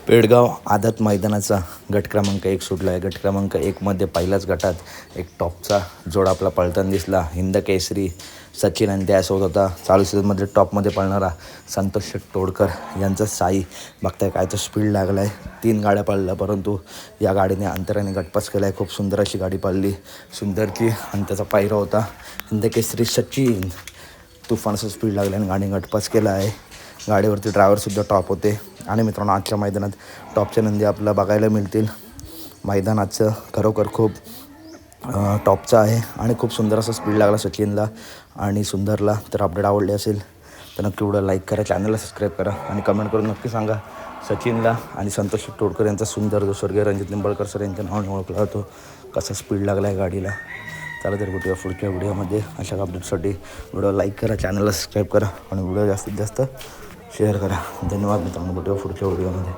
पेडगाव आदत मैदानाचा गट क्रमांक 1 सुटला आहे. गट क्रमांक 1मध्ये पहिल्याच गटात एक टॉपचा जोड आपला पळताना दिसला. हिंद केसरी सचिन आणि त्यासोबत होता चालू सीझनमध्ये टॉपमध्ये पळणारा संतोष तोडकर यांचा साई. बघताय काय तो स्पीड लागला आहे. 3 गाड्या पळल्या परंतु या गाडीने अंतराने गटपास केला आहे. खूप सुंदर अशी गाडी पळली सुंदरची आणि त्याचा पायरा होता हिंद केसरी सचिन. तुफानचा स्पीड लागल्याने गाडी गटपास केला आहे. गाडीवरती ड्रायव्हरसुद्धा टॉप होते. आणि मित्रांनो आजच्या मैदानात टॉपचे नंदी आपल्याला बघायला मिळतील. मैदानाचं खरोखर खूप टॉपचं आहे आणि खूप सुंदर असा स्पीड लागला सचिनला आणि सुंदरला. तर अपडेट आवडली असेल तर नक्की व्हिडिओ लाईक करा, चॅनलला सबस्क्राईब करा आणि कमेंट करून नक्की सांगा सचिनला आणि संतोष तोडकर यांचा सुंदर जो स्वर्गीय रणजित निंबाळकर सर यांच्या नावाने ओळखला जातो कसा स्पीड लागला आहे गाडीला. चला तर भेटूया पुढच्या व्हिडिओमध्ये. अशा अपडेटसाठी व्हिडिओ लाईक करा, चॅनलला सबस्क्राईब करा आणि व्हिडिओ जास्तीत जास्त शेअर करा. धन्यवाद मित्रांनो. भेटूया पुढच्या व्हिडिओमध्ये.